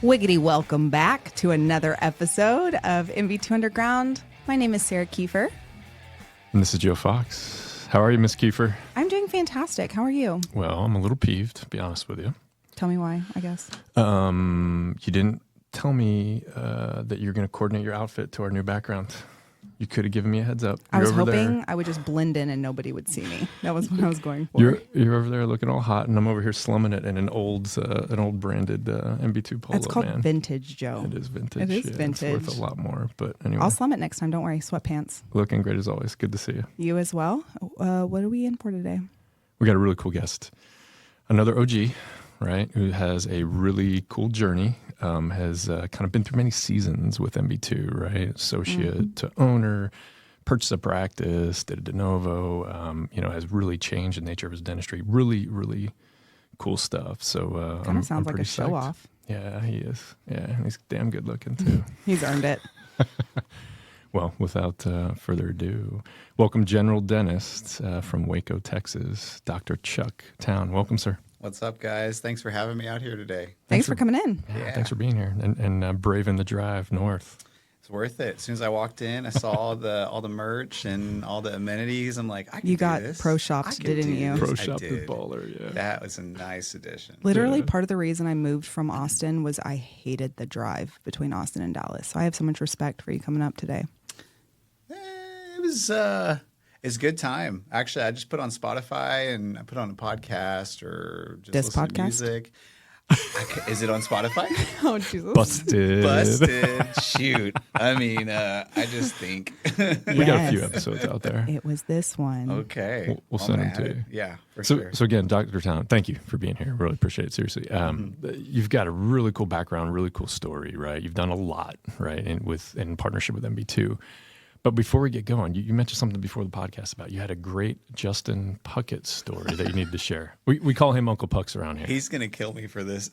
Wiggity, welcome back to another episode of MB2 Underground. My name is Sarah Kiefer. And this is Joe Fox. How are you, Miss Kiefer? I'm doing fantastic. How are you? Well, I'm a little peeved, to be honest with you. Tell me why, I guess. You didn't tell me that you're going to coordinate your outfit to our new background. You could have given me a heads up. I was hoping I would just blend in and nobody would see me. That was what I was going for. You're over there looking all hot, and I'm over here slumming it in an old branded MB2 polo. It's called vintage, Joe. It is vintage. It is vintage. It's worth a lot more, but anyway. I'll slum it next time. Don't worry. Sweatpants. Looking great as always. Good to see you. You as well. What are we in for today? We got a really cool guest. Another OG, right, who has a really cool journey, has kind of been through many seasons with MB2, right? Associate to owner, purchased a practice, did a de novo, has really changed the nature of his dentistry. Really, really cool stuff. So Kind of sounds like a show off. Yeah, he is. Yeah, and he's damn good looking too. He's earned it. Well, without further ado, welcome General Dentist from Waco, Texas, Dr. Chuck Town. Welcome, sir. What's up, guys? Thanks for having me out here today. Thanks for coming in. Yeah, thanks for being here and braving the drive north. It's worth it. As soon as I walked in, I saw all the merch and all the amenities. I'm like, I can You do got this. pro I shops, can didn't do you? this. Pro I shop did. is baller, yeah. That was a nice addition. Literally, Yeah. part of the reason I moved from Austin was I hated the drive between Austin and Dallas. So I have so much respect for you coming up today. It was it's a good time. Actually, I just put on Spotify and I put on a podcast or just This listen to podcast? music. Is it on Spotify? Oh, Jesus. Busted. Busted. Shoot. I mean, I just think. We got a few Yes. episodes out there. It was this one. Okay. We'll I'm send gonna them to add you. it. Yeah, for So, sure. so again, Dr. Town, thank you for being here. Really appreciate it. Seriously. You've got a really cool background, really cool story, right? You've done a lot, right? In partnership with MB2. But before we get going, you mentioned something before the podcast about you had a great Justin Puckett story that you needed to share. We call him Uncle Pucks around here. He's going to kill me for this.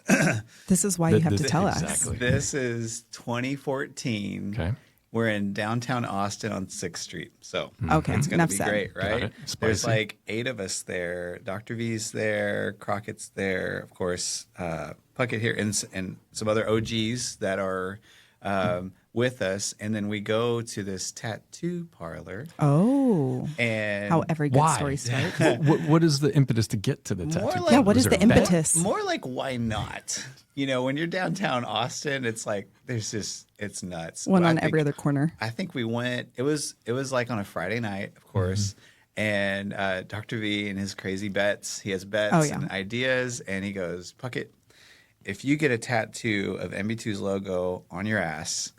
This is why you have to tell us. Exactly. This is 2014. Okay. We're in downtown Austin on 6th Street. So Okay, it's going enough to be said. great, Got right? it. There's Spicy. like 8 of us there. Dr. V's there. Crockett's there. Of course, Puckett here and some other OGs that are with us. And then we go to this tattoo parlor. Oh, And how every good Why? story starts. what is the impetus to get to the tattoo? More like- parlor? Yeah, what is there the a bet? impetus? More like, why not? You know, when you're downtown Austin, it's like it's nuts. One But I on think- every other corner. I think we went. It was like on a Friday night, of course. And Dr. V and his crazy bets. He has bets Oh, yeah. and ideas, and he goes, Puckett, if you get a tattoo of MB2's logo on your ass,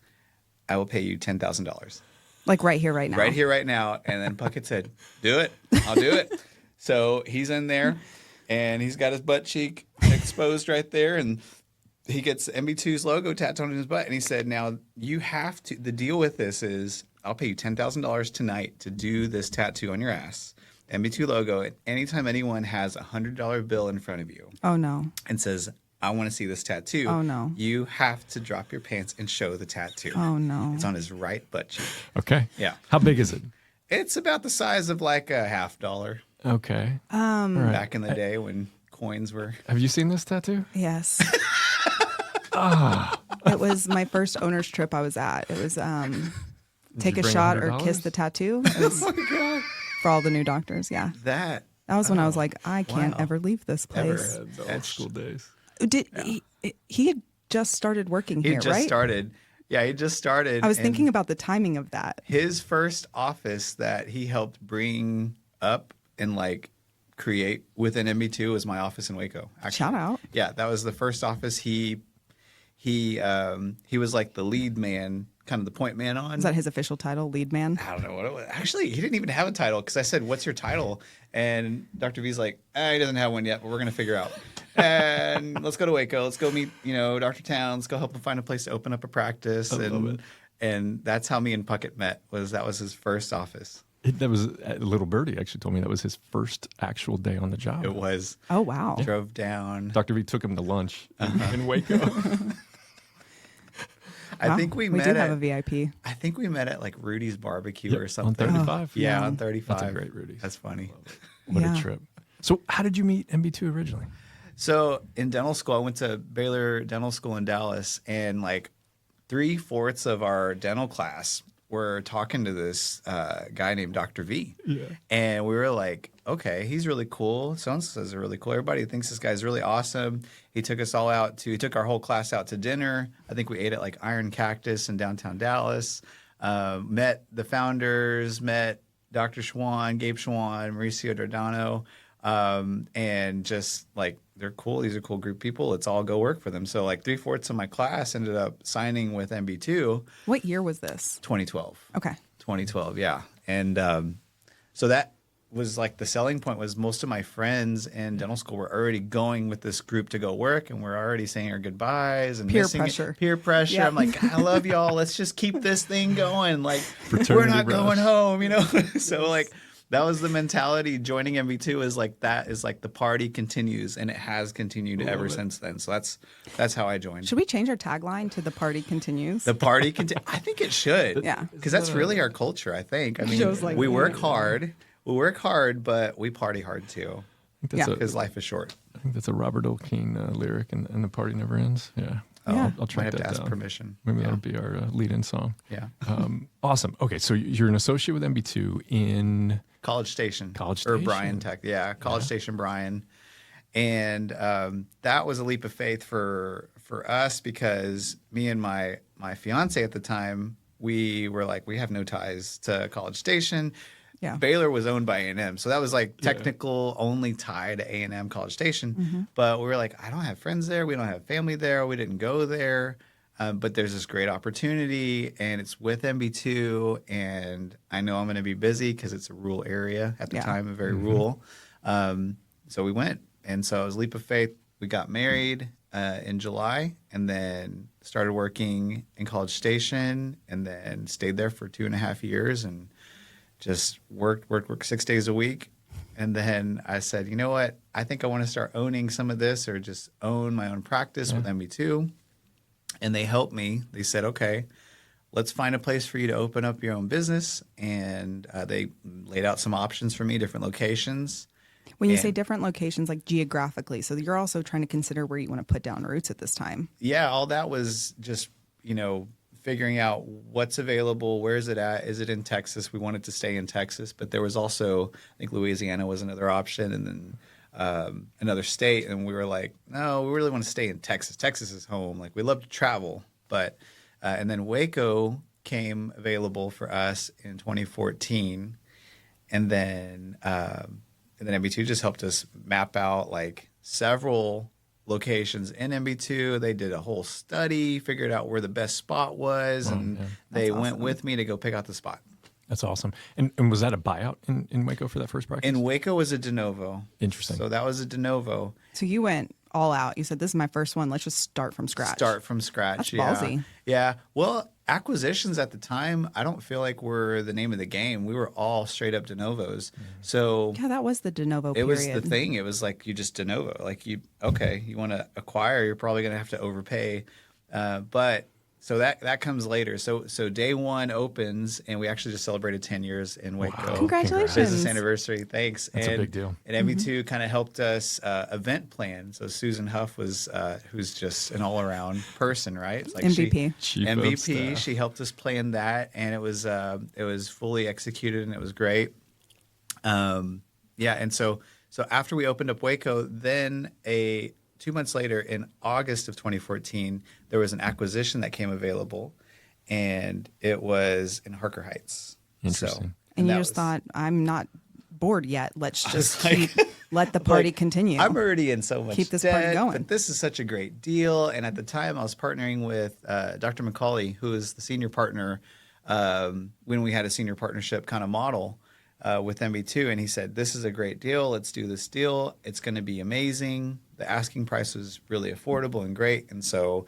I will pay you $10,000. Like right here, right now. Right here, right now. And then Puckett said, do it. I'll do it. So he's in there, and he's got his butt cheek exposed right there, and he gets MB2's logo tattooed on his butt. And he said, now you have to, the deal with this is I'll pay you $10,000 tonight to do this tattoo on your ass, MB2 logo. And anytime anyone has a $100 bill in front of you Oh, no. and says, I want to see this tattoo. Oh, no. You have to drop your pants and show the tattoo. Oh, no. It's on his right butt cheek. Okay. Yeah. How big is it? It's about the size of like a $50 Okay. Um, All right. back in the day when coins were. Have you seen this tattoo? Yes. It was my first owner's trip I was at. It was take you a bring shot or $100? kiss the tattoo. It was Oh my God. for all the new doctors. Yeah. That. That was when I was like, I can't wow. ever leave this Ever. place. The old That's- school days. Did he had just started working He here, just right? started. Yeah, he just started. I was and thinking about the timing of that. his first office that he helped bring up and like create within MB2 was my office in Waco. Actually. Shout out. Yeah, that was the first office he was like the lead man, kind of the point man on. Is that his official title, lead man? I don't know what it was. Actually, he didn't even have a title because I said, "What's your title?" And Dr. V's like, he doesn't have one yet, but we're gonna figure out. And let's go to Waco. Let's go meet, Dr. Town. Let's go help him find a place to open up a practice. I love it. And that's how me and Puckett met. That was his first office. That was little birdie actually told me that was his first actual day on the job. It was. Oh, wow. Drove down. Dr. V took him to lunch in Waco. I Wow. think we do met have at. a VIP. I think we met at like Rudy's Barbecue or on something. 35. Yeah, Yeah. on 35. That's a great Rudy's. That's funny. What Yeah. a trip. So how did you meet MB2 originally? So in dental school, I went to Baylor Dental School in Dallas, and like 3/4 of our dental class were talking to this guy named Dr. V. Yeah. And we were like, okay, he's really cool. So-and-so is really cool. Everybody thinks this guy's really awesome. He took us all out he took our whole class out to dinner. I think we ate at like Iron Cactus in downtown Dallas. Met the founders, met Dr. Schwan, Gabe Schwan, Mauricio Dardano. And just like, they're cool. These are a cool group of people. Let's all go work for them. So like 3/4 of my class ended up signing with MB2. What year was this? 2012. Okay. 2012, yeah. And so that was like the selling point was most of my friends in dental school were already going with this group to go work, and we're already saying our goodbyes and peer pressure. Peer pressure. Yep. I'm like, I love y'all. Let's just keep this thing going. Like, Fraternity we're not rush. going home, you know? So like, that was the mentality. Joining MB2 is like, that is like the party continues, and it has continued ever since then. So that's how I joined. Should we change our tagline to "The Party Continues"? The party I think it should. Yeah. Because that's really our culture, I think. I mean, Shows like we that. work hard. We work hard, but we party hard too. I think Because life is short. I think that's a Robert O'Keen lyric, and the party never ends. Yeah. Yeah. I'll track Might have that to ask down. permission. Maybe Yeah. that'll be our lead-in song. Yeah. Awesome. Okay, so you're an associate with MB2 in College Station. College Or Station. Bryan Tech. Yeah, College Station Bryan. And that was a leap of faith for us because me and my fiance at the time, we were like, we have no ties to College Station. Yeah. Baylor was owned by A&M. So that was like technical only tie to A&M College Station. But we were like, I don't have friends there. We don't have family there. We didn't go there. But there's this great opportunity, and it's with MB2, and I know I'm going to be busy because it's a rural area at the time, very rural. So we went, and so it was a leap of faith. We got married in July, and then started working in College Station, and then stayed there for 2.5 years, and just worked 6 days a week. And then I said, you know what? I think I want to start owning some of this, or just own my own practice with MB2. And they helped me. They said, okay, let's find a place for you to open up your own business. And they laid out some options for me, different locations. When you say different locations, like geographically, so you're also trying to consider where you want to put down roots at this time. Yeah, all that was just, figuring out what's available, where is it at? Is it in Texas? We wanted to stay in Texas, but there was also, I think Louisiana was another option, and then another state. And we were like, no, we really want to stay in Texas. Texas is home. Like, we love to travel, but and then Waco came available for us in 2014, and then MB2 just helped us map out like several locations in MB2. They did a whole study, figured out where the best spot was, and they went with me to go pick out the spot. That's awesome. And was that a buyout in Waco for that first practice? In Waco was a de novo. Interesting. So that was a de novo. So you went all out. You said, this is my first one. Let's just start from scratch. Start from scratch. That's ballsy. Yeah. Well, acquisitions at the time, I don't feel like were the name of the game. We were all straight up de novos. So Yeah, that was the de novo it period. was the thing. It was like you just de novo. Like you want to acquire, you're probably going to have to overpay. But so that comes later. So day one opens, and we actually just celebrated 10 years in Waco. Wow. Congratulations. Business anniversary. Thanks. That's a big deal. And MB2 kind of helped us event plan. So Susan Huff was who's just an all around person, right? It's like MVP. Chief of MVP. staff. She helped us plan that, and it was fully executed, and it was great. And so after we opened up Waco, then 2 months later, in August of 2014, there was an acquisition that came available, and it was in Harker Heights. Interesting. And you that just was- thought, I'm not bored yet. Let's just like- let the party like, continue. I'm already in so much Keep this debt, party going. but this is such a great deal. And at the time, I was partnering with Dr. McCauley, who is the senior partner when we had a senior partnership kind of model with MB2. And he said, this is a great deal. Let's do this deal. It's going to be amazing. The asking price was really affordable and great. And so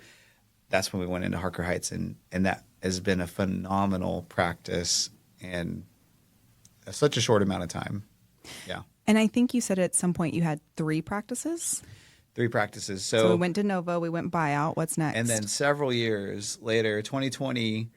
that's when we went into Harker Heights. And that has been a phenomenal practice and such a short amount of time. Yeah. And I think you said at some point you had 3 practices. 3 practices. So we went de novo, we went buyout. What's next? And then several years later, 2020,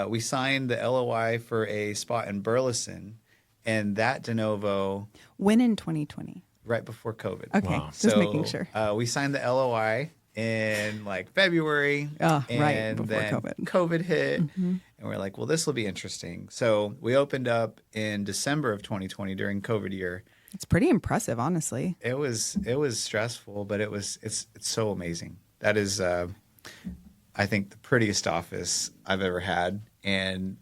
we signed the LOI for a spot in Burleson, and that de novo when in 2020? right before COVID. Okay, Wow. just making sure. We signed the LOI in like February, Right and before then COVID. COVID hit, and we're like, well, this will be interesting. So we opened up in December of 2020 during COVID year. It's pretty impressive, honestly. It was stressful, but it's so amazing. That is, I think, the prettiest office I've ever had, and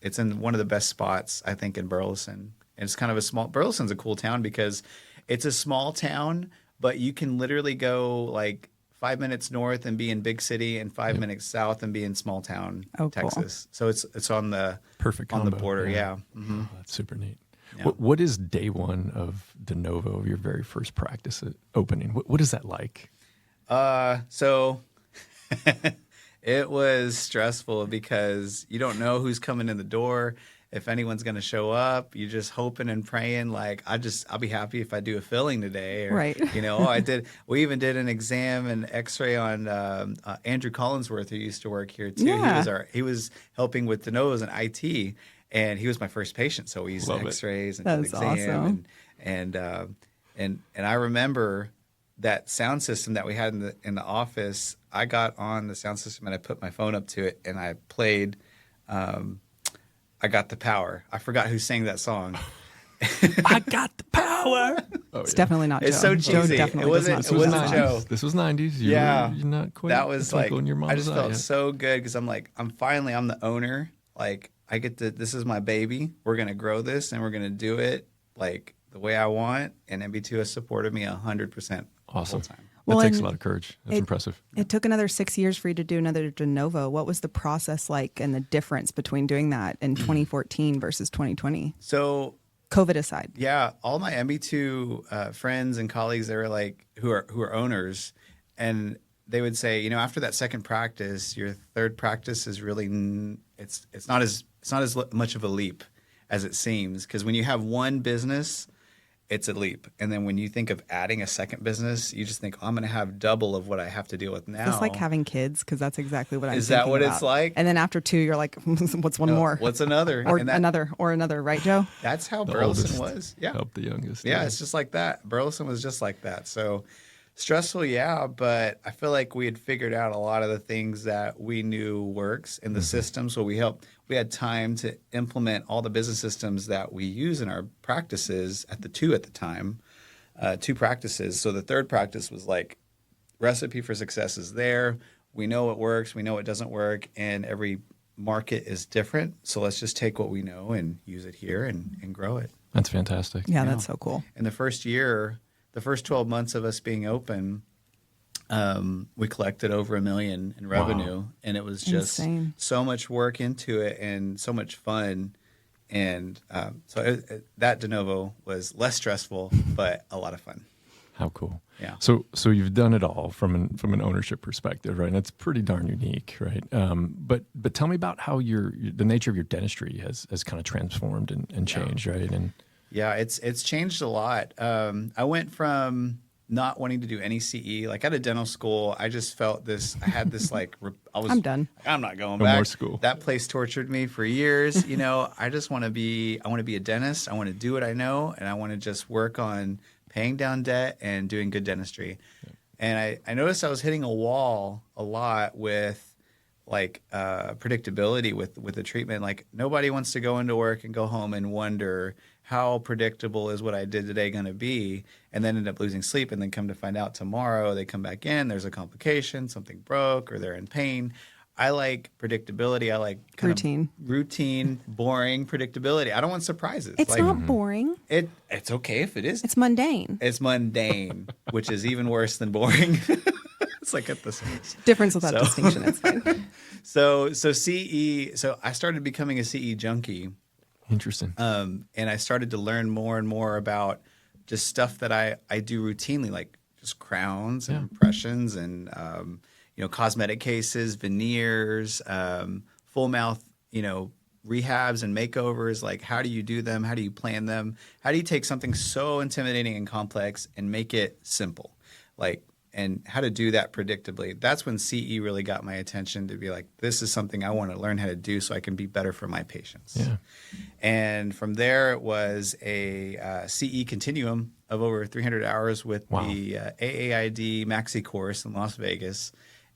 it's in one of the best spots, I think, in Burleson. And it's kind of a small. Burleson's a cool town because it's a small town, but you can literally go like 5 minutes north and be in big city, and 5 minutes south and be in small town, Texas. So it's on the Perfect on the combo. border. Yeah. Mm-hmm. Oh, that's super neat. Yeah. What is day one of de novo, of your very first practice opening? What is that like? So it was stressful because you don't know who's coming in the door, if anyone's going to show up. You're just hoping and praying, like, I'll be happy if I do a filling today. Or, Right. We even did an exam and x-ray on Andrew Collinsworth, who used to work here too. Yeah. He was helping with de novos and IT, and he was my first patient. So we used Love it. x-rays and That's did an exam. awesome. And I remember that sound system that we had in the office. I got on the sound system and I put my phone up to it and I played I Got the Power. I forgot who sang that song. I got the power. Oh, It's definitely not Joe. It's so Joe cheesy. definitely It does not wasn't- sing it that wasn't song. Joe. This was 90s. Yeah. You're not quite That was a like, twinkle in your I mom's just eye felt yet. so good because I'm like, I'm the owner. Like, I get to, this is my baby. We're going to grow this and we're going to do it like the way I want. And MB2 has supported me 100% Awesome. the whole time. That Well, takes a and lot of courage. That's impressive. It took another 6 years for you to do another de novo. What was the process like and the difference between doing that in 2014 versus 2020? So, COVID aside. yeah, all my MB2 friends and colleagues, they were like, who are owners, and they would say, after that second practice, your third practice is really, it's not as much of a leap as it seems, because when you have one business, it's a leap. And then when you think of adding a second business, you just think, I'm going to have double of what I have to deal with now. It's like having kids, because that's exactly what I'm Is that thinking what about. it's like? And then after 2, you're like, what's one more? What's another? Or And that- another, right, Joe? That's how The Burleson oldest was. Yeah. help the youngest. Yeah, it's just like that. Burleson was just like that. So stressful, yeah, but I feel like we had figured out a lot of the things that we knew works in the system. So we had time to implement all the business systems that we use in our practices at the time. 2 practices. So the third practice was like, recipe for success is there. We know it works. We know it doesn't work. And every market is different. So let's just take what we know and use it here and grow it. That's fantastic. Yeah, that's so cool. In the first year, the first 12 months of us being open, we collected over $1 million in revenue. Wow. And it was just Insane. so much work into it and so much fun. And that de novo was less stressful, but a lot of fun. How cool. Yeah. So you've done it all from an ownership perspective, right? And it's pretty darn unique, right? But tell me about how the nature of your dentistry has kind of transformed and changed, right? And Yeah, it's changed a lot. I went from not wanting to do any CE. Like at a dental school, I just felt this. I had this like I'm done. I'm not going No back. more school. That place tortured me for years. I just want to be. I want to be a dentist. I want to do what I know, and I want to just work on paying down debt and doing good dentistry. Yeah. And I noticed I was hitting a wall a lot with like predictability with the treatment. Like nobody wants to go into work and go home and wonder how predictable is what I did today going to be, and then end up losing sleep, and then come to find out tomorrow they come back in, there's a complication, something broke, or they're in pain. I like predictability. I like routine, boring predictability. I don't want surprises. It's like, not boring. It's okay if it is. It's mundane. It's mundane, which is even worse than boring. It's like at the same difference without distinction. It's fine. So CE. So I started becoming a CE junkie. Interesting. And I started to learn more and more about just stuff that I do routinely, like just crowns and impressions and cosmetic cases, veneers, full mouth, rehabs and makeovers. Like, how do you do them? How do you plan them? How do you take something so intimidating and complex and make it simple? Like, and how to do that predictably. That's when CE really got my attention to be like, this is something I want to learn how to do so I can be better for my patients. Yeah. And from there, it was a CE continuum of over 300 hours with the AAID Maxi course in Las Vegas.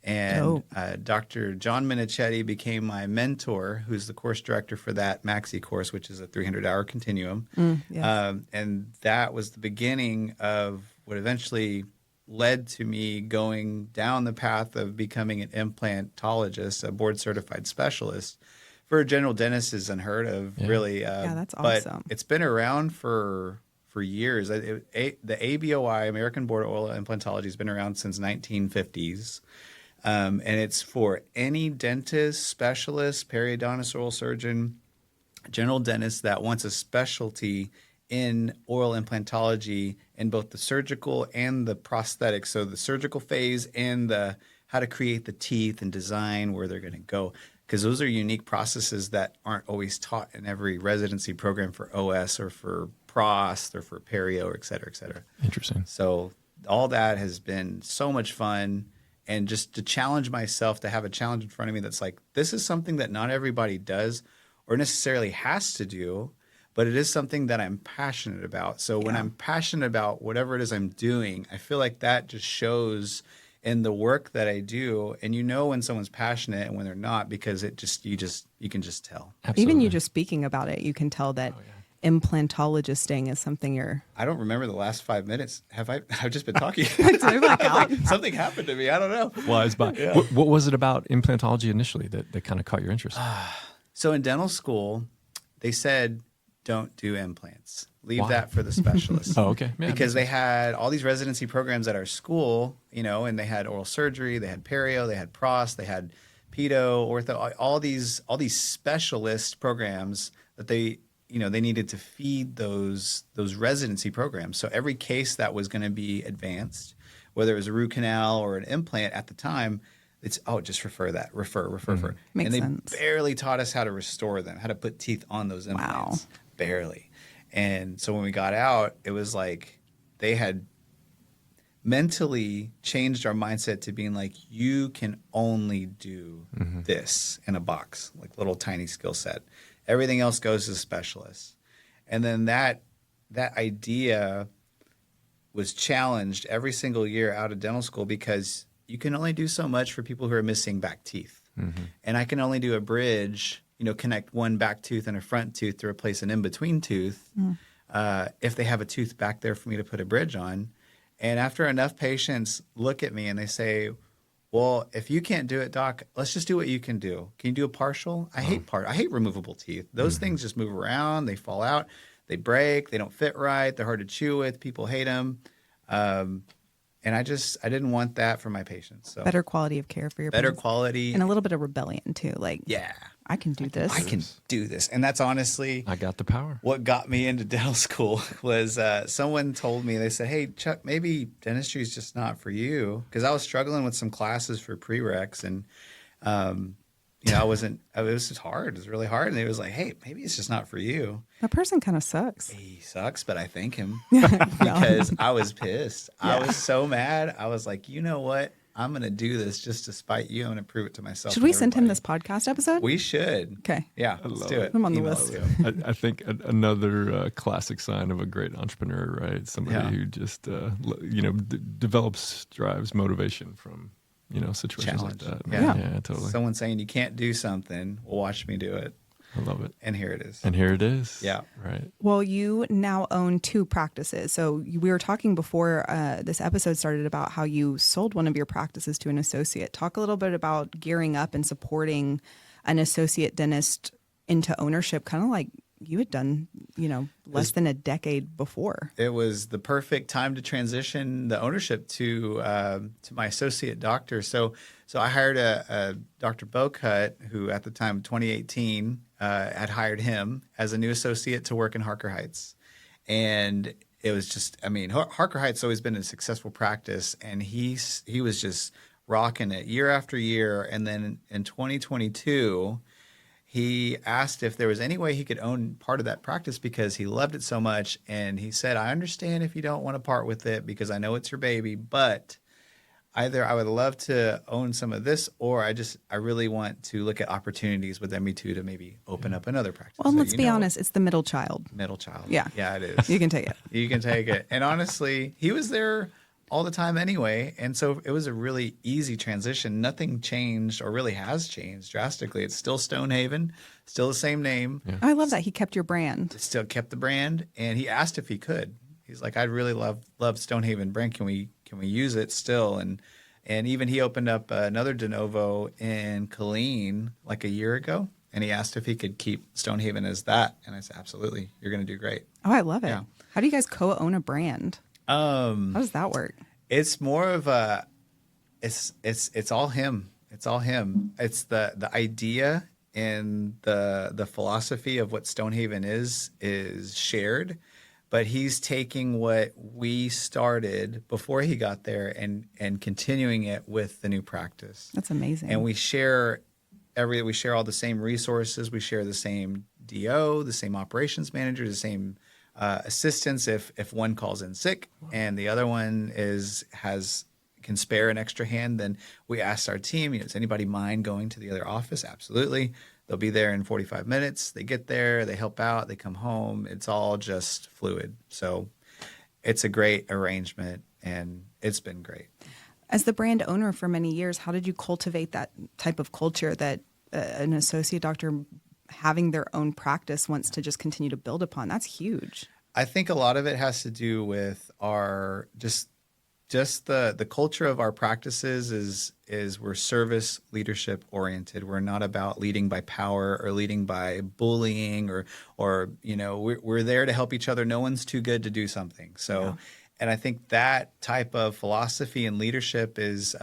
And Dr. John Minichetti became my mentor, who's the course director for that Maxi course, which is a 300-hour continuum. Yes. And that was the beginning of what eventually led to me going down the path of becoming an implantologist, a board-certified specialist. For a general dentist is unheard of, really. That's but awesome. it's been around for years. The ABOI, American Board of Oral Implantology, has been around since 1950s. And it's for any dentist, specialist, periodontist, oral surgeon, general dentist that wants a specialty in oral implantology in both the surgical and the prosthetic. So the surgical phase and the how to create the teeth and design where they're going to go. Because those are unique processes that aren't always taught in every residency program for OS or for PROS or for perio, or et cetera, et cetera. Interesting. So all that has been so much fun. And just to challenge myself, to have a challenge in front of me that's like, this is something that not everybody does or necessarily has to do, but it is something that I'm passionate about. So when I'm passionate about whatever it is I'm doing, I feel like that just shows in the work that I do. And you know when someone's passionate and when they're not, because you can just tell. Absolutely. Even you just speaking about it, you can tell that implantologisting is something you're. I don't remember the last 5 minutes. I've just been talking. Something happened to me. I don't know. Flies by. Yeah. What was it about implantology initially that kind of caught your interest? So in dental school, they said, don't do implants. Leave Why? that for the specialists. Oh, okay. Yeah, because they had all these residency programs at our school, and they had oral surgery, they had perio, they had pros, they had pedo, ortho, all these specialist programs that they needed to feed those residency programs. So every case that was going to be advanced, whether it was a root canal or an implant at the time, it's just refer. Makes and they sense. barely taught us how to restore them, how to put teeth on those implants. Wow. Barely. And so when we got out, it was like they had mentally changed our mindset to being like, you can only do this in a box, like little tiny skill set. Everything else goes to specialists. And then that idea was challenged every single year out of dental school because you can only do so much for people who are missing back teeth. And I can only do a bridge, connect one back tooth and a front tooth to replace an in-between tooth if they have a tooth back there for me to put a bridge on. And after enough patients look at me and they say, well, if you can't do it, doc, let's just do what you can do. Can you do a partial? I hate removable teeth. Those things just move around. They fall out. They break. They don't fit right. They're hard to chew with. People hate them. And I didn't want that for my patients. So Better quality of care for your better patients. quality. And a little bit of rebellion too. Like, I can do this. I can do this. And that's honestly I got the power. what got me into dental school was someone told me, they said, hey, Chuck, maybe dentistry is just not for you. Because I was struggling with some classes for prereqs and, it was just hard. It was really hard. And it was like, hey, maybe it's just not for you. That person kind of sucks. He sucks, but I thank him because I was pissed. I was so mad. I was like, you know what? I'm going to do this just to spite you. I'm going to prove it to myself. Should we send him this podcast episode? We should. Okay. Yeah, let's do it. I'm on the Email list. it. I think another classic sign of a great entrepreneur, right? Somebody who just, develops, drives motivation from, situations Challenge. like that. Yeah. Yeah, totally. Someone saying you can't do something, well, watch me do it. I love it. And here it is. And here it is. Yeah. Right. Well, you now own 2 practices. So we were talking before this episode started about how you sold one of your practices to an associate. Talk a little bit about gearing up and supporting an associate dentist into ownership, kind of like you had done, less than a decade before. It was the perfect time to transition the ownership to my associate doctor. So I hired a Dr. Bocut, who at the time, 2018, had hired him as a new associate to work in Harker Heights. And it was just, Harker Heights always been a successful practice, and he was just rocking it year after year. And then in 2022, he asked if there was any way he could own part of that practice because he loved it so much. And he said, I understand if you don't want to part with it because I know it's your baby, but either I would love to own some of this, or I really want to look at opportunities with MB2 to maybe open up another practice. Well, So, let's be honest, it's the middle child. middle child. Yeah. Yeah, it is. You can take it. You can take it. And honestly, he was there all the time anyway. And so it was a really easy transition. Nothing changed or really has changed drastically. It's still Stonehaven, still the same name. Yeah. I love that he kept your brand. Still kept the brand. And he asked if he could. He's like, I'd really love Stonehaven brand. Can we use it still? And even he opened up another de novo in Killeen like a year ago. And he asked if he could keep Stonehaven as that. And I said, absolutely. You're going to do great. Oh, I love it. Yeah. How do you guys co-own a brand? How does that work? It's more of a, it's all him. It's all him. It's the idea and the philosophy of what Stonehaven is shared, but he's taking what we started before he got there and continuing it with the new practice. That's amazing. And we share all the same resources. We share the same DO, the same operations manager, the same assistants if one calls in sick and the other one can spare an extra hand, then we ask our team, does anybody mind going to the other office? Absolutely. They'll be there in 45 minutes. They get there, they help out, they come home. It's all just fluid. So it's a great arrangement and it's been great. As the brand owner for many years, how did you cultivate that type of culture that an associate doctor having their own practice wants to just continue to build upon? That's huge. I think a lot of it has to do with our just the culture of our practices is we're service leadership oriented. We're not about leading by power or leading by bullying or we're there to help each other. No one's too good to do something. So, yeah. And I think that type of philosophy and leadership is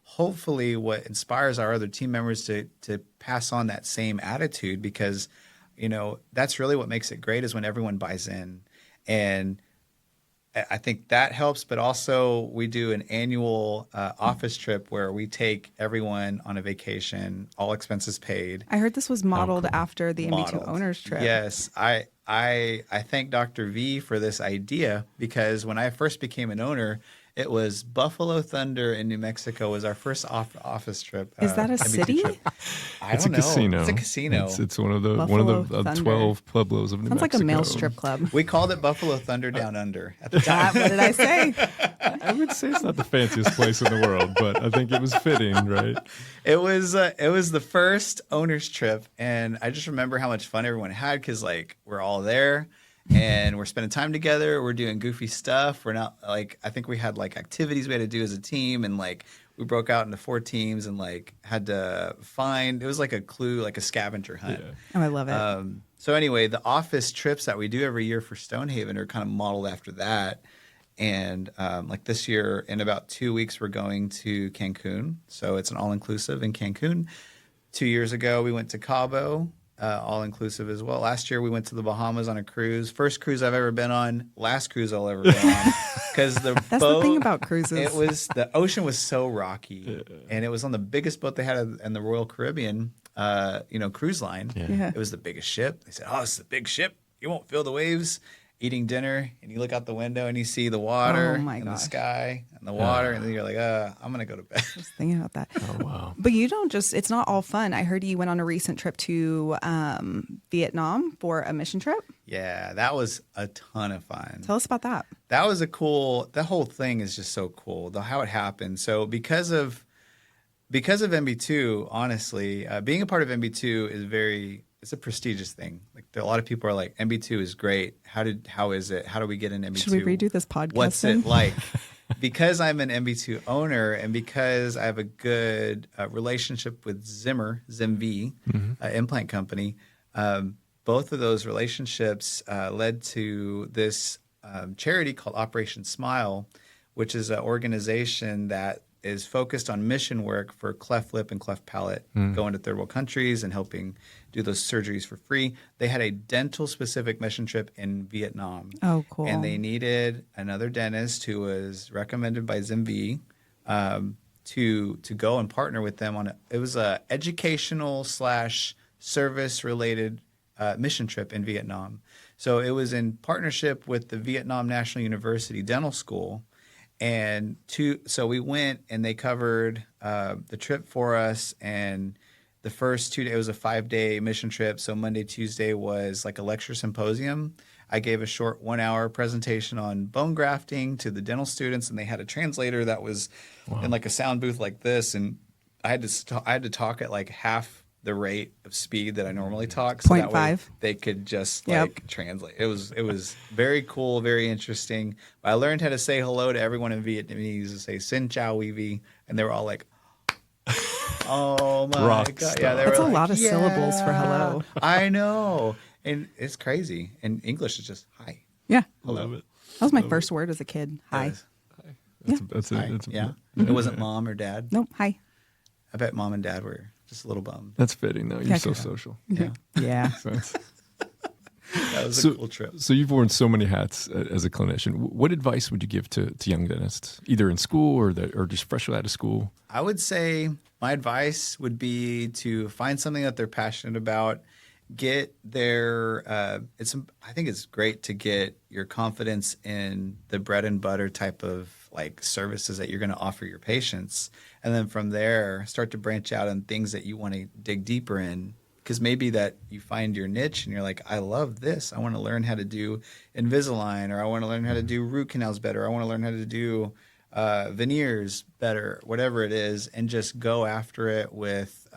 hopefully what inspires our other team members to pass on that same attitude, because that's really what makes it great is when everyone buys in. And I think that helps, but also we do an annual office trip where we take everyone on a vacation, all expenses paid. I heard this was modeled after the MB2 owners trip. Yes, I thank Dr. V for this idea, because when I first became an owner, it was Buffalo Thunder in New Mexico was our first office trip. Is that a city? It's a casino. It's a casino. It's one of the Thunder. 12 pueblos of New Sounds Mexico. like a male strip club. We called it Buffalo Thunder Down Under at the time. What did I say? I would say it's not the fanciest place in the world, but I think it was fitting, right? It was the first owner's trip, and I just remember how much fun everyone had, because we're all there. And we're spending time together. We're doing goofy stuff. We're not I think we had activities we had to do as a team, and we broke out into 4 teams and had to find. It was like a clue, like a scavenger hunt. Yeah. Oh, I love it. So anyway, the office trips that we do every year for Stonehaven are kind of modeled after that. And this year, in about 2 weeks, we're going to Cancun. So it's an all-inclusive in Cancun. 2 years ago, we went to Cabo. All-inclusive as well. Last year, we went to the Bahamas on a cruise. First cruise I've ever been on. Last cruise I'll ever go on. Because That's the thing about cruises. The ocean was so rocky, and it was on the biggest boat they had in the Royal Caribbean, cruise line. Yeah. It was the biggest ship. They said, "Oh, it's a big ship. You won't feel the waves." Eating dinner, and you look out the window and you see the water and the sky and the water, and then you're like, I'm going to go to bed. I was thinking about that. Oh, wow. But you don't it's not all fun. I heard you went on a recent trip to Vietnam for a mission trip. Yeah, that was a ton of fun. Tell us about that. That was that whole thing is just so cool, how it happened. So because of MB2, honestly, being a part of MB2 is it's a prestigious thing. A lot of people are like, MB2 is great. How is it? How do we get an MB2? Should we redo this podcast? What's it like? Because I'm an MB2 owner, and because I have a good relationship with ZimV, implant company, both of those relationships led to this charity called Operation Smile, which is an organization that is focused on mission work for cleft lip and cleft palate, going to third world countries and helping do those surgeries for free. They had a dental specific mission trip in Vietnam. Oh, cool. And they needed another dentist who was recommended by ZimV to go and partner with them on it was a educational / service related mission trip in Vietnam. So it was in partnership with the Vietnam National University Dental School. So we went and they covered the trip for us. And the first 2 days, it was a 5-day mission trip. So Monday, Tuesday was like a lecture symposium. I gave a short 1-hour presentation on bone grafting to the dental students, and they had a translator that was in like a sound booth like this. And I had to talk at like half the rate of speed that I normally talk, so that way they could just like translate. It was very cool, very interesting. But I learned how to say hello to everyone in Vietnamese, to say "Xin chào quý vị," and they were all like, "Oh my Rock god!" star. Yeah, they That's were a like, lot of syllables for hello. I know, and it's crazy. And English is just hi, Yeah. hello. Love it. That was my first word as a kid. Hi. That's Hi. it. Yeah, it wasn't mom or dad. Nope. Hi. I bet mom and dad were just a little bummed. That's fitting, though. You're Yeah, so okay. social. Yeah, Yeah. that was a cool trip. So you've worn so many hats as a clinician. What advice would you give to young dentists, either in school or just fresh out of school? I would say my advice would be to find something that they're passionate about. Get their I think it's great to get your confidence in the bread and butter type of like services that you're going to offer your patients, and then from there start to branch out on things that you want to dig deeper in. Because maybe that you find your niche and you're like, I love this. I want to learn how to do Invisalign, or I want to learn how to do root canals better. I want to learn how to do veneers better, whatever it is, and just go after it with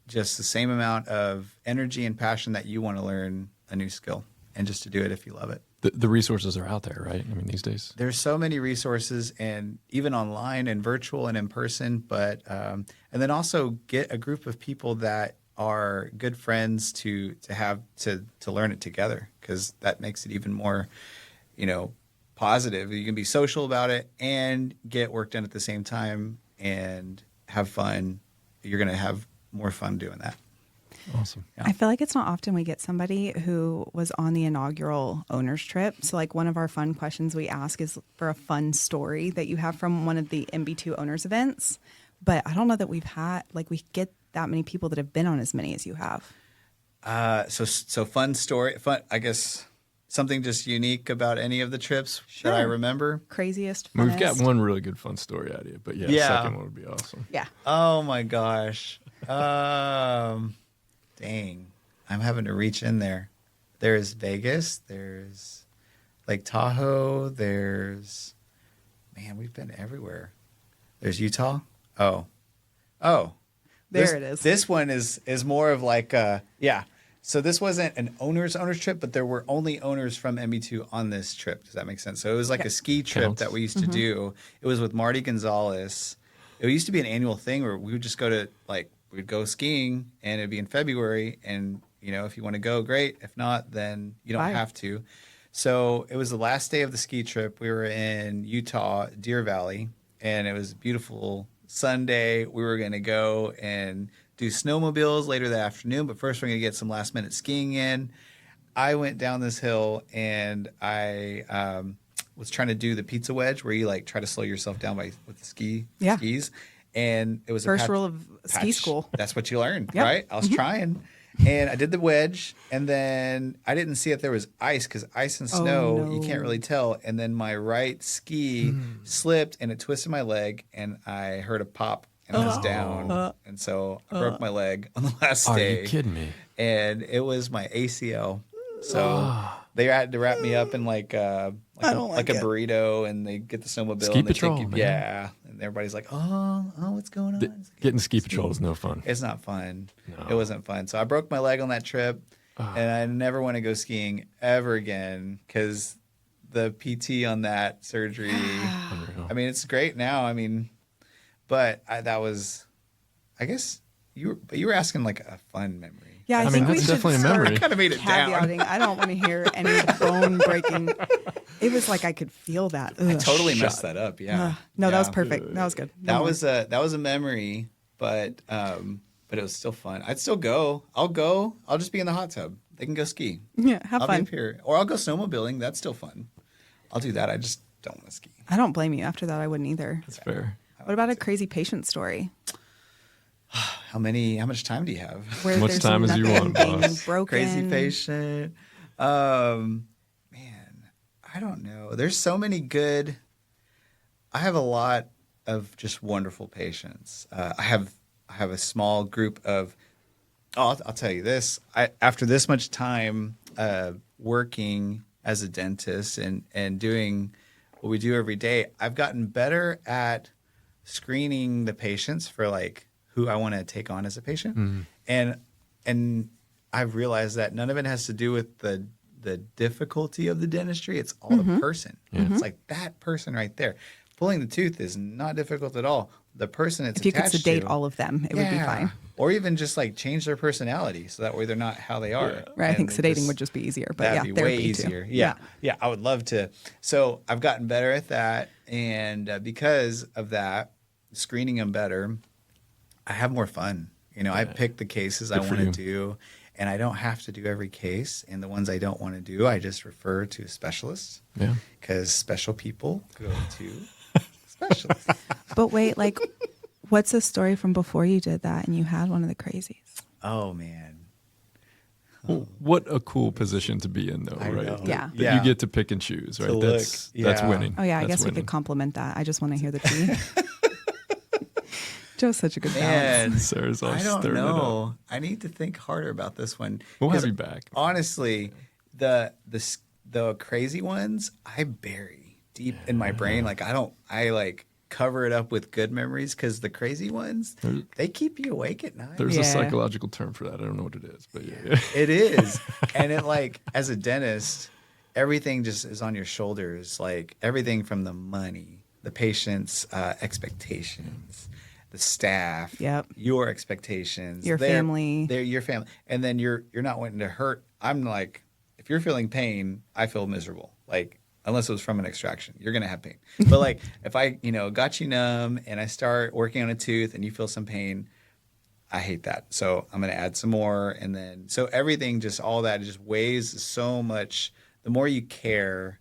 just the same amount of energy and passion that you want to learn a new skill, and just to do it if you love it. The resources are out there, right? I mean, these days. There's so many resources, and even online and virtual and in person, but and then also get a group of people that are good friends to learn it together, because that makes it even more, positive. You can be social about it and get work done at the same time and have fun. You're going to have more fun doing that. Awesome. Yeah. I feel like it's not often we get somebody who was on the inaugural owner's trip. So like one of our fun questions we ask is for a fun story that you have from one of the MB2 owners events. But I don't know that we get that many people that have been on as many as you have. So fun story, I guess something just unique about any of the trips that I remember. Craziest, I mean, we've got funnest. one really good fun story out of you, but Yeah. second one would be awesome. Yeah. Oh my gosh. Dang. I'm having to reach in there. There's Vegas. There's Lake Tahoe. We've been everywhere. There's Utah. Oh. There it is. This one is more of like, So this wasn't an owner's trip, but there were only owners from MB2 on this trip. Does that make sense? So it was like a ski trip Counts. that we used to do. It was with Marty Gonzalez. It used to be an annual thing where we would just go to we'd go skiing, and it'd be in February. And, if you want to go, great. If not, then you don't have to. So it was the last day of the ski trip. We were in Utah, Deer Valley, and it was a beautiful Sunday. We were going to go and do snowmobiles later that afternoon, but first we're going to get some last minute skiing in. I went down this hill, and I was trying to do the pizza wedge, where you try to slow yourself down with the skis. And it was First rule of ski school. That's what you learn, Yep. right? I was trying, and I did the wedge, and then I didn't see if there was ice, because ice and snow, you can't really tell. And then my right ski slipped, and it twisted my leg, and I heard a pop, and I was down. And so I broke my leg on the last day. Are you kidding me? And it was my ACL. So they had to wrap me up in like a burrito, and they get the snowmobile. Ski and they patrol, take you, man. yeah. And everybody's like, oh, what's going on? It's like, Getting ski patrol is no fun. it's not fun. No. It wasn't fun. So I broke my leg on that trip, and I never want to go skiing ever again, because the PT on that surgery, Unreal. I mean, it's great now. I mean, but that was, I guess you were asking like a fun memory. Yeah, I think mean, we that's should definitely a start memory. Kinda made it down. caveating. I don't want to hear any bone breaking. It was like I could feel that. I Ugh. totally messed that up. Yeah. No, that was Yeah. perfect. That was good. No That more. was a memory, but it was still fun. I'd still go. I'll go. I'll just be in the hot tub. They can go ski. Yeah, have I'll be fun. up here, or I'll go snowmobiling. That's still fun. I'll do that. I just don't want to ski. I don't blame you. After that, I wouldn't either. That's fair. What about a crazy patient story? How much time do you have? Where Much there's time as you nothing want, being boss. broken. Crazy patient. Man, I don't know. There's so many good I have a lot of just wonderful patients. I have a small group of. Oh, I'll tell you this. After this much time working as a dentist and doing what we do every day, I've gotten better at screening the patients for like who I want to take on as a patient, and I've realized that none of it has to do with the difficulty of the dentistry. It's all the person. It's like that person right there. Pulling the tooth is not difficult at all. The person it's If you could attached sedate to, all of them, it would be fine. or even just like change their personality so that way they're not how they are. Right. I think And sedating would just be easier, but that'd yeah, be therapy way easier. too. Yeah, I would love to. So I've gotten better at that, and because of that, screening them better, I have more fun. I pick the cases I want to do, and I don't have to do every case. And the ones I don't want to do, I just refer to a specialist. Yeah. Because special people go to specialists. But wait, like, what's a story from before you did that and you had one of the crazies? Oh man. Well, what a cool position to be in, though, I right? know. Yeah. That you get to pick and choose, right? To That's look. winning. Oh yeah, I That's guess we winning. could compliment that. I just want to hear the tea. Joe's such a good balance. Man, Sarah's all I don't stirring it up. know. I need to think harder about this one. We'll have 'Cause you back. Honestly, the crazy ones I bury deep in my brain. Like I like cover it up with good memories because the crazy ones they keep you awake at night. There's Yeah. a psychological term for that. I don't know what it is, but yeah. It is. And it like as a dentist, everything just is on your shoulders. Like everything from the money, the patient's expectations, the staff, Yep. your expectations, Your family. They're your family. And then you're not wanting to hurt. I'm like, if you're feeling pain, I feel miserable. Like unless it was from an extraction, you're gonna have pain. But like if I, got you numb and I start working on a tooth and you feel some pain, I hate that. So I'm gonna add some more, and then so everything, just all that just weighs so much. The more you care,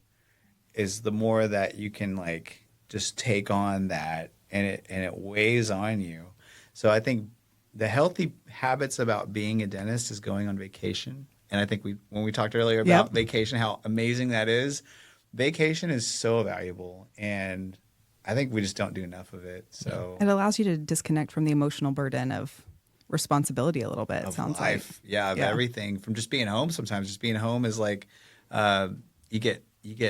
is the more that you can like just take on that, and it weighs on you. So I think the healthy habits about being a dentist is going on vacation. And I think when we talked earlier about vacation, how amazing that is. Vacation is so valuable, and I think we just don't do enough of it. So It allows you to disconnect from the emotional burden of responsibility a little bit. It of sounds life, of Yeah. everything from just being home. Sometimes just being home is like you get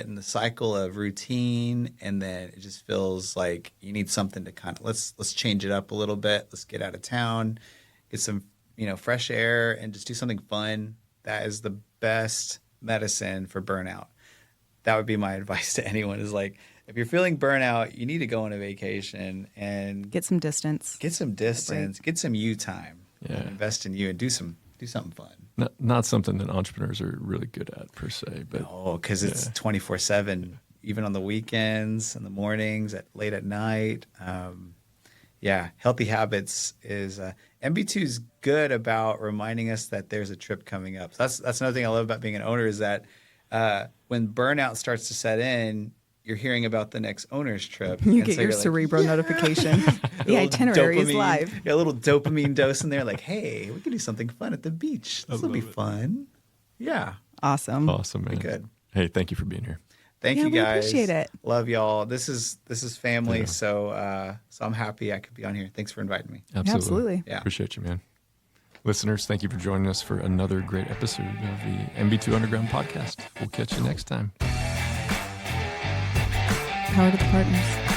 in the cycle of routine, and then it just feels like you need something to kind of let's change it up a little bit. Let's get out of town, get some fresh air, and just do something fun. That is the best medicine for burnout. That would be my advice to anyone is like, if you're feeling burnout, you need to go on a vacation and get some distance. get some distance, get some you time, Yeah. and invest in you and do something fun. Not something that entrepreneurs are really good at per se, but Oh, because it's 24/7, even on the weekends, in the mornings, late at night. Healthy habits is MB2 is good about reminding us that there's a trip coming up. So that's another thing I love about being an owner is that when burnout starts to set in, you're hearing about the next owner's trip. You And get so your you're like, cerebro notification. a The little itinerary is dopamine- live. Yeah, a little dopamine dose in there. Like, hey, we could do something fun at the beach. This will be love it. fun. Yeah. Awesome. awesome, man. good. Hey, thank you for being here. Thank Yeah, you we guys. appreciate it. Love y'all. This is family. Yeah. So I'm happy I could be on here. Thanks for inviting me. Absolutely. Yeah. Appreciate you, man. Listeners, thank you for joining us for another great episode of the MB2 Underground podcast. We'll catch you next time. Power to the partners.